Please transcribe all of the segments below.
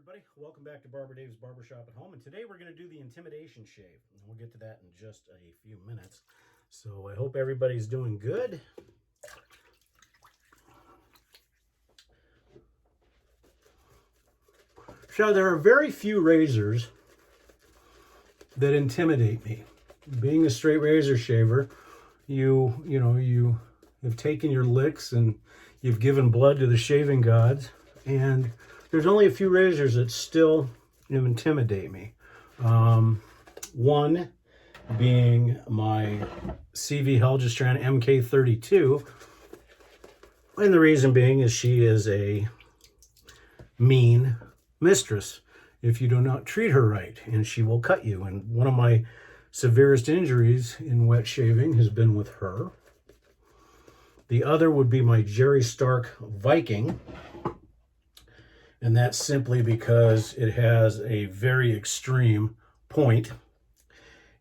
everybody. Welcome back to Barber Dave's Barbershop at Home. And today we're going to do the Intimidation shave. And we'll get to that in just a few minutes. So I hope everybody's doing good. So there are very few razors that intimidate me. Being a straight razor shaver, you have taken your licks and you've given blood to the shaving gods, and there's only a few razors that still intimidate me. One being my CV Helgestrand MK32, and the reason being is she is a mean mistress if you do not treat her right, and she will cut you. And one of my severest injuries in wet shaving has been with her. The other would be my Jerry Stark Viking, and that's simply because it has a very extreme point,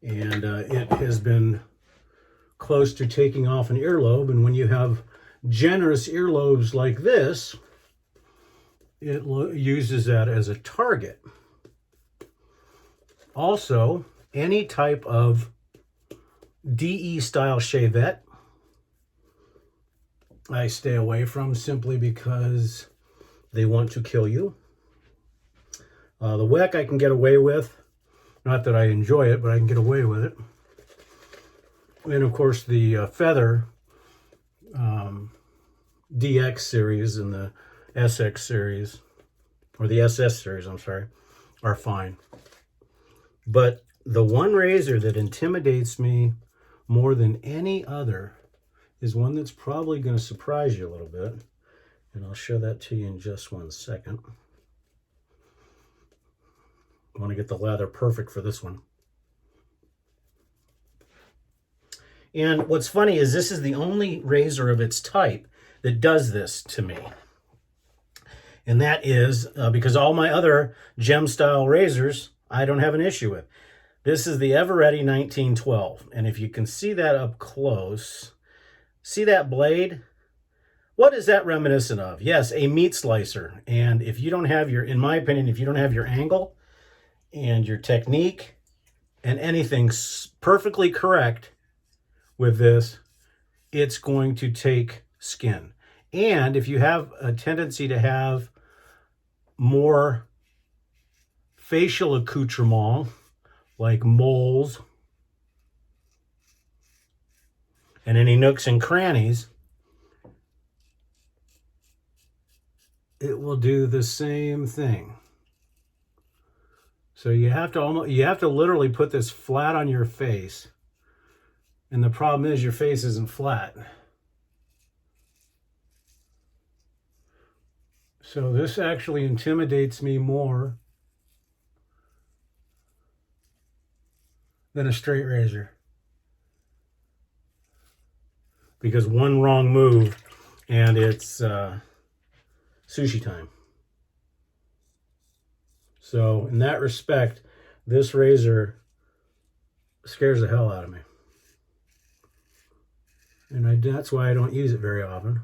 and it has been close to taking off an earlobe. And when you have generous earlobes like this, it uses that as a target. Also, any type of DE style shavette I stay away from, simply because they want to kill you. The WEC I can get away with. Not that I enjoy it, but I can get away with it. And of course the Feather DX series and the SX series, or the SS series, I'm sorry, are fine. But the one razor that intimidates me more than any other is one that's probably going to surprise you a little bit. And I'll show that to you in just 1 second. I want to get the lather perfect for this one. And what's funny is this is the only razor of its type that does this to me. And that is because all my other gem style razors I don't have an issue with. This is the EverReady 1912. And if you can see that up close, see that blade? What is that reminiscent of? Yes, a meat slicer. And if you don't have your, in my opinion, if you don't have your angle and your technique and anything perfectly correct with this, it's going to take skin. And if you have a tendency to have more facial accoutrement, like moles and any nooks and crannies, it will do the same thing. So you have to literally put this flat on your face. And the problem is your face isn't flat. So this actually intimidates me more than a straight razor. Because one wrong move and it's sushi time. So in that respect, this razor scares the hell out of me. And that's why I don't use it very often.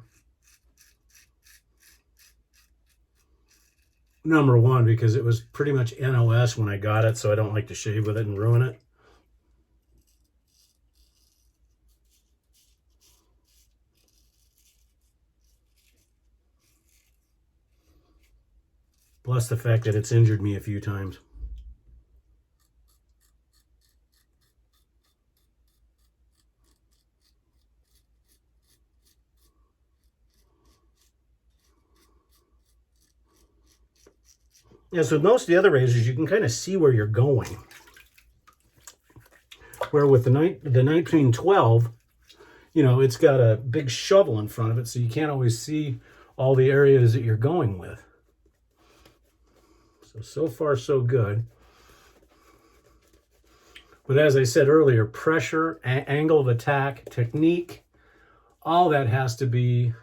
Number one, because it was pretty much NOS when I got it, so I don't like to shave with it and ruin it. Plus the fact that it's injured me a few times. Yeah, so most of the other razors, you can kind of see where you're going. Where with the 1912, it's got a big shovel in front of it, so you can't always see all the areas that you're going with. So far, so good. But as I said earlier, pressure, angle of attack, technique, all that has to be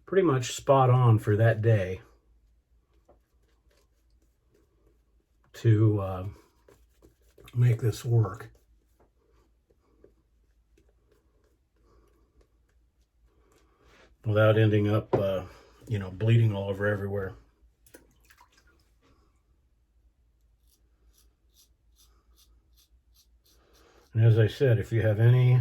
pretty much spot on for that day to make this work. Without ending up, bleeding all over everywhere. And as I said, if you have any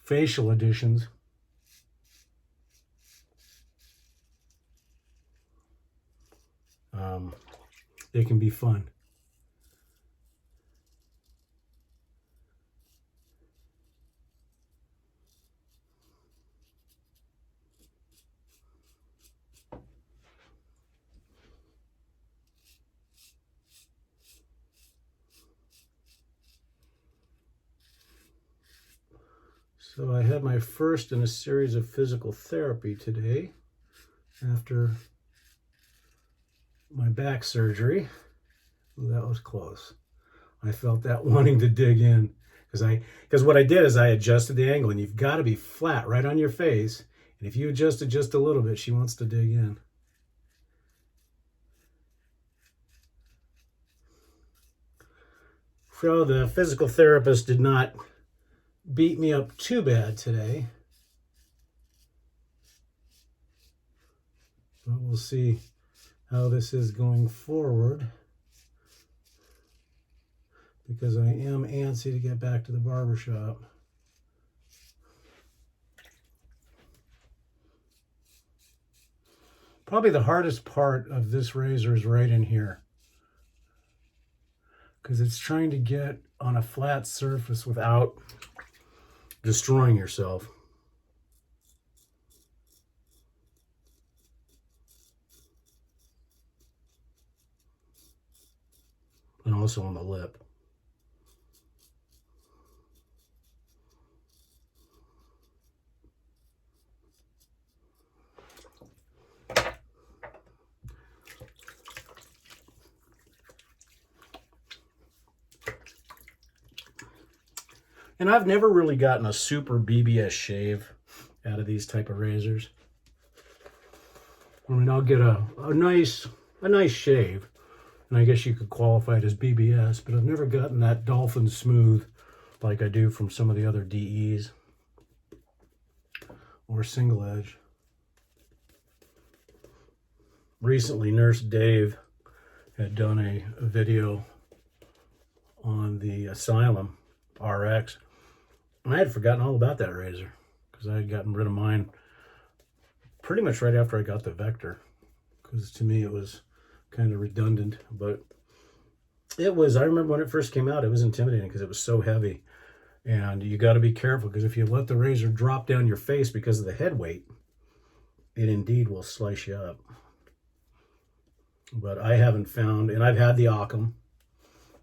facial additions, they can be fun. So I had my first in a series of physical therapy today after my back surgery. Ooh, that was close. I felt that wanting to dig in because what I did is I adjusted the angle, and you've got to be flat right on your face. And if you adjust it just a little bit, she wants to dig in. So the physical therapist did not beat me up too bad today. But we'll see how this is going forward, because I am antsy to get back to the barbershop. Probably the hardest part of this razor is right in here, because it's trying to get on a flat surface without destroying yourself. And also on the lip. And I've never really gotten a super BBS shave out of these type of razors. I mean, I'll get a nice shave, and I guess you could qualify it as BBS, but I've never gotten that dolphin smooth like I do from some of the other DEs or single edge. Recently, Nurse Dave had done a video on the Asylum RX, and I had forgotten all about that razor because I had gotten rid of mine pretty much right after I got the Vector, because to me it was kind of redundant. But it was, I remember when it first came out, it was intimidating because it was so heavy, and you got to be careful, because if you let the razor drop down your face because of the head weight, it indeed will slice you up. But I haven't found, and I've had the Occam,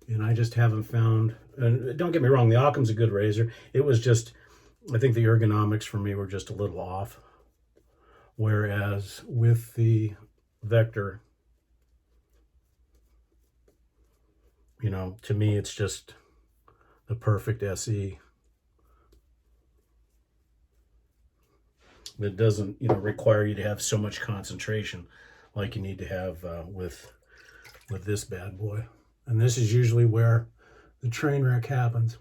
and I just haven't found, and don't get me wrong, the Occam's a good razor. It was just, I think the ergonomics for me were just a little off. Whereas with the Vector, you know, to me it's just the perfect SE. It doesn't, you know, require you to have so much concentration like you need to have with this bad boy. And this is usually where the train wreck happens.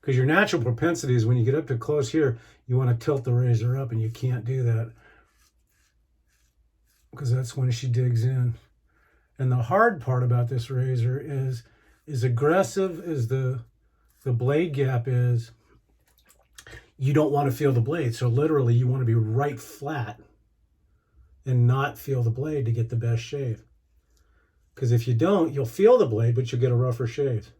Because your natural propensity is when you get up to close here, you want to tilt the razor up, and you can't do that because that's when she digs in. And the hard part about this razor is, as aggressive as the blade gap is, you don't want to feel the blade. So literally you want to be right flat and not feel the blade to get the best shave. Because if you don't, you'll feel the blade, but you'll get a rougher shave.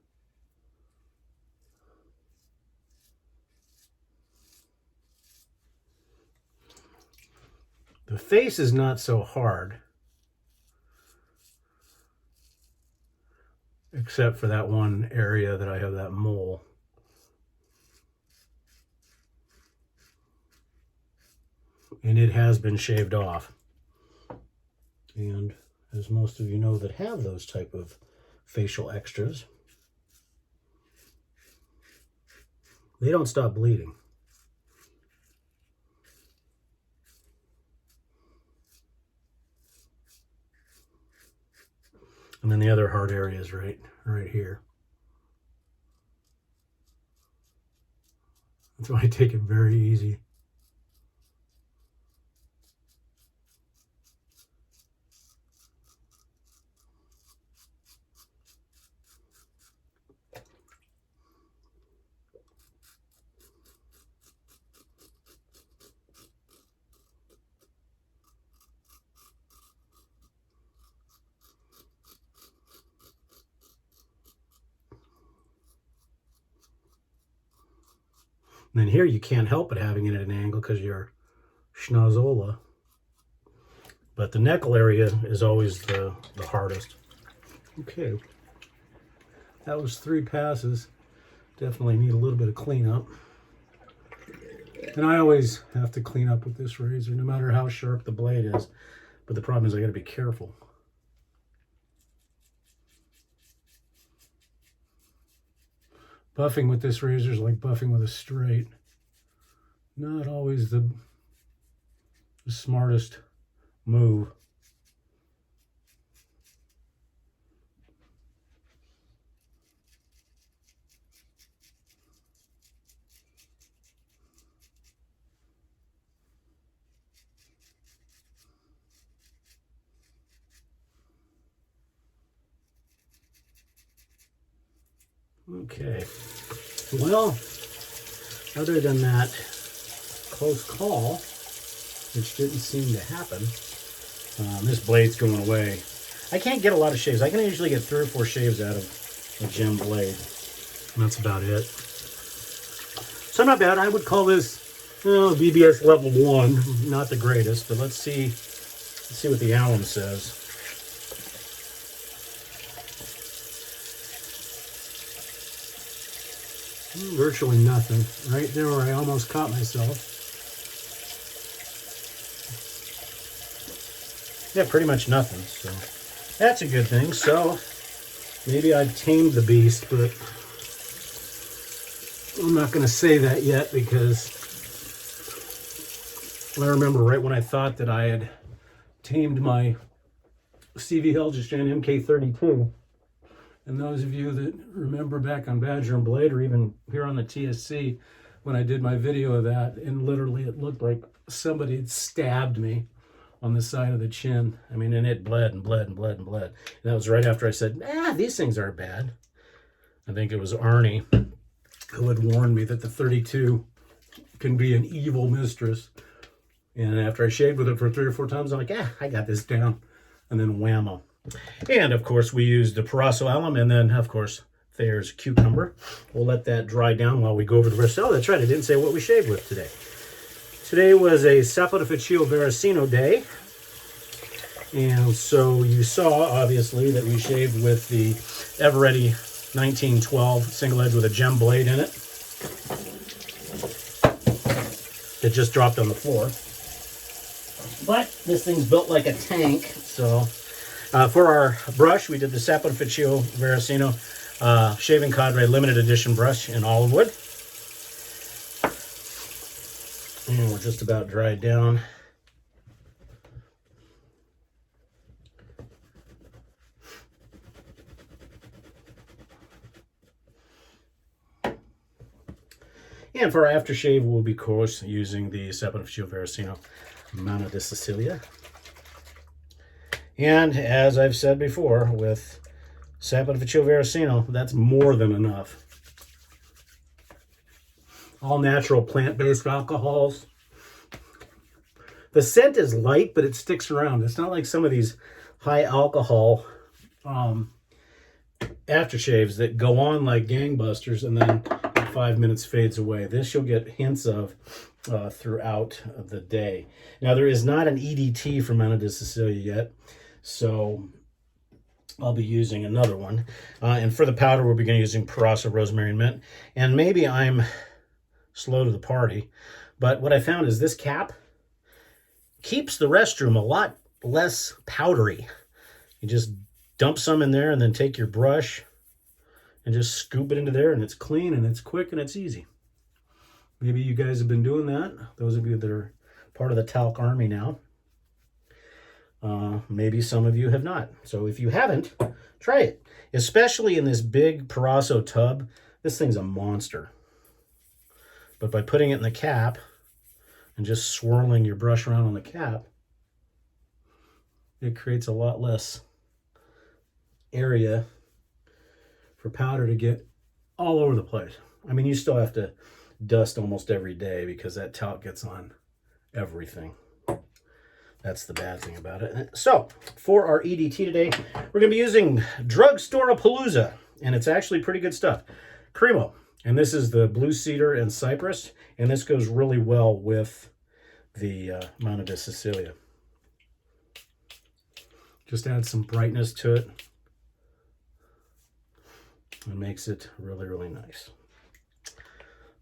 The face is not so hard, except for that one area that I have that mole. And it has been shaved off. And as most of you know that have those type of facial extras, they don't stop bleeding. And then the other hard area is right here. That's why I take it very easy. And then here you can't help but having it at an angle because you're schnozola. But the neckle area is always the hardest. Okay. That was 3 passes. Definitely need a little bit of cleanup. And I always have to clean up with this razor, no matter how sharp the blade is. But the problem is I got to be careful. Buffing with this razor is like buffing with a straight. Not always the smartest move. Okay, well, other than that close call, which didn't seem to happen, this blade's going away. I can't get a lot of shaves. I can usually get 3 or 4 shaves out of a gem blade, and that's about it. So not bad. I would call this BBS level 1, not the greatest, but let's see what the Alum says. Virtually nothing. Right there where I almost caught myself. Yeah, pretty much nothing. So that's a good thing. So maybe I've tamed the beast, but I'm not going to say that yet because I remember right when I thought that I had tamed my CV Helgestrand MK32. And those of you that remember back on Badger and Blade, or even here on the TSC, when I did my video of that, and literally it looked like somebody had stabbed me on the side of the chin. I mean, and it bled and bled and bled and bled. And that was right after I said, these things aren't bad. I think it was Arnie who had warned me that the 32 can be an evil mistress. And after I shaved with it for 3 or 4 times, I'm like, I got this down. And then whammo. And of course we used the Proraso alum, and then of course Thayers cucumber. We'll let that dry down while we go over the rest. Oh, that's right, I didn't say what we shaved with today. Today was a Saponificio Varesino day, and so you saw obviously that we shaved with the EverReady 1912 single edge with a gem blade in it. It just dropped on the floor, but this thing's built like a tank, so for our brush, we did the Saponificio Varesino Shaving Cadre limited edition brush in olive wood. And we're just about dried down. And for our aftershave, we'll be, of course, using the Saponificio Varesino Manna de Sicilia. And as I've said before, with Saponificio Varesino, that's more than enough. All natural plant-based alcohols. The scent is light, but it sticks around. It's not like some of these high alcohol aftershaves that go on like gangbusters and then in 5 minutes fades away. This you'll get hints of throughout the day. Now, there is not an EDT for Manna de Sicilia yet, so I'll be using another one. And for the powder, we'll be using Proraso, rosemary, and mint. And maybe I'm slow to the party, but what I found is this cap keeps the restroom a lot less powdery. You just dump some in there and then take your brush and just scoop it into there, and it's clean and it's quick and it's easy. Maybe you guys have been doing that. Those of you that are part of the Talc army now. Maybe some of you have not. So if you haven't, try it. Especially in this big Proraso tub. This thing's a monster. But by putting it in the cap and just swirling your brush around on the cap, it creates a lot less area for powder to get all over the place. I mean, you still have to dust almost every day because that talc gets on everything. That's the bad thing about it. So, for our EDT today, we're going to be using Drugstore-a-Palooza, and it's actually pretty good stuff. Cremo, and this is the blue cedar and cypress, and this goes really well with the Manna de Sicilia. Just add some brightness to it. It makes it really, really nice.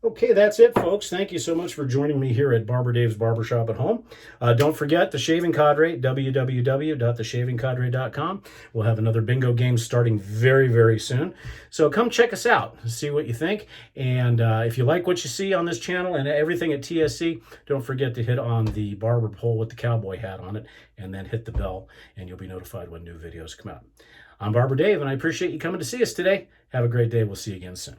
Okay, that's it, folks. Thank you so much for joining me here at Barber Dave's Barbershop at Home. Don't forget the Shaving Cadre, www.theshavingcadre.com. We'll have another bingo game starting very, very soon. So come check us out, see what you think. And if you like what you see on this channel and everything at TSC, don't forget to hit on the barber pole with the cowboy hat on it, and then hit the bell, and you'll be notified when new videos come out. I'm Barber Dave, and I appreciate you coming to see us today. Have a great day. We'll see you again soon.